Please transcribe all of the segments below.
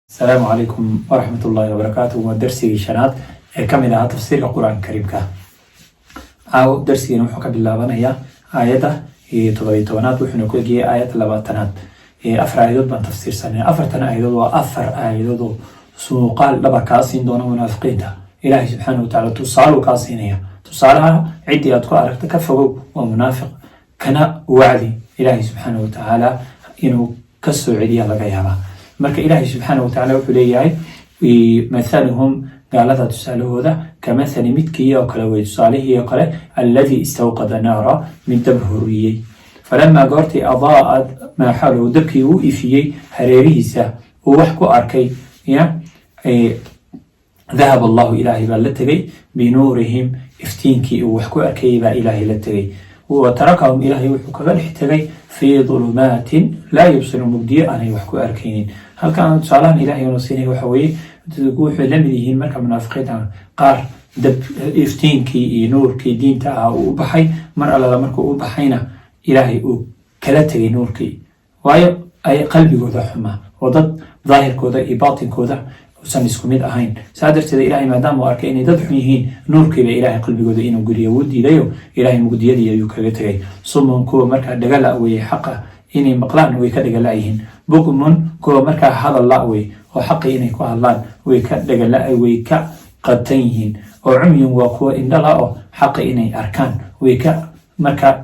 السلام عليكم ورحمة الله وبركاته. ودرسي شنات كمل تفسير القرآن الكريم أو درسي نوحك بالله بنايا آية تضوي تونات وحنا كل آية لباتنات أفر آيات بن تفسير سنة أفرتنا آيات وأفر آيات سوقال لبا كاسين دون منافقين إلهي سبحانه وتعالى تصالوا كاسينية تصالها عدي أتكو أركت كفوا ومنافق كنا وعدي إلهي سبحانه وتعالى إنه كسر عدي الله جيابا marka ilaahay subxaanahu watacaala wuxuu leeyahay mathaluhum gaalada tusaalahooda kamathali midkii oo kale wey tusaalihii oo kale alladii istawqada naara mid dab horiyey falamaa goortii adaa'ad maa xawlahu dabkii uu ifiyey hareerihiisa uu wax ku arkay dahaba allahu ilaahay baa la tegey binuurihim iftiinkii uu wax ku arkayay baa ilaahay la tegey وتركهم إلهي وحكا الاحتغي في ظلمات لا يبصر مبدية أنا يوحكو أركينين هل كان تصالان إلهي ونصيني وحوي تقول لمديهين مركب منافقين قار دب إفتين كي نور كي دين تاعها وبحي مرأة لمركو وبحينا إلهي وكلاتي نور كي وأي قلبي كودا حما وضد ظاهر كودا باطن كودا وسان isku mid ahayn saadarteeda ilaahay maadaama uu arkay inay dad xun yihiin nuurkiiba ilaahay qalbigooda inuu guriyo uu diidayo ilaahay mugdiyadii ayuu kaga tagay sumun kuwa markaa dhagala way xaqa inay maqlaan way ka dhagala yihiin bukmun kuwa markaa hadal la way oo xaqi inay ku hadlaan way ka dhagala way ka qatan yihiin oo umyun waa kuwa indhala oo xaqi inay arkaan way ka markaa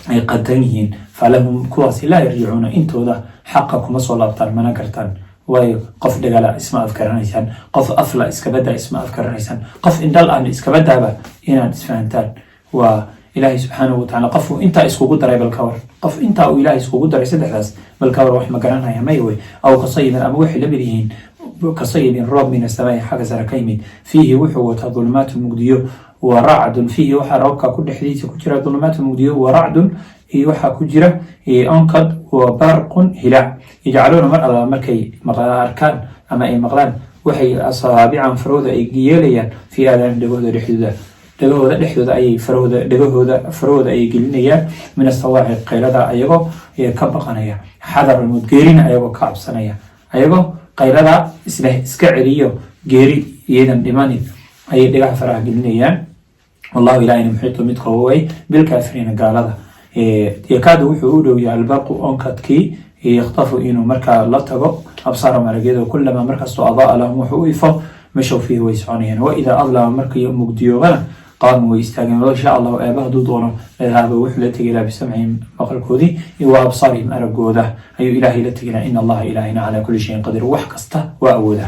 ay qatan yihiin falahum kuwaasi laa yarjicuuna intooda xaqa kuma soo laabtaan mana gartaan waayo qof dhagala isma afkaranaysaan qof afla iskabada isma afkaranaysaan qof indhal aan iskabadaaba inaad isfahantaan waa ilaahay subxaanahu watacaala qofku intaa iskugu daray balkawar qof intaa uu ilaahay iskugu daray saddexdaas balkawar wax ma garanaya may way aw kasayibin ama waxay la mid yihiin kasayibin roob min asamaa'i xagga sare ka yimid fiihi wuxuu wataa dulumaatu mugdiyo wa racdun fiihi waxaa roobka ku dhexdiisa ku jira dulumaatu mugdiyo wa racdun waxaa ku jira onkad wa barqun hilaac yajcaluuna mar alla markay arkaan ama ay maqlaan waxay asaabican farahooda ay yeelayaan fii aadaani dhagahooda dhexdooda ayay farahooda ay gelinayaan min asawaaciq qaylada ayagoo ka baqanaya xadar mudgeerina ayagoo ka cabsanaya ayagoo qaylada iska celiyo geeri iyadan dhimanin ayay dhagaha faraha gelinayaan wallahu ilaahina muxiitu mid qowoway bilkaafiriina gaalada yakaadu wuxuu u dhow yahay albarqu onkadkii yakhtafu inuu markaa la tago absaarahum aragyada kullamaa markastoo adaa lahum wuxuu u ifo mashow fiihi way soconayaan waidaa adlama markii mugdiyoobana qaamuu way istaageen walow shaa allahu eeba hadduu doono lahaaba wuxuu la tegay ilaa bisamcihim maqalkoodii wa absaarihim aragooda ayuu ilaahay la tegayna ina allaha ilaahina calaa kulli shayin qadiir wax kasta waa awooda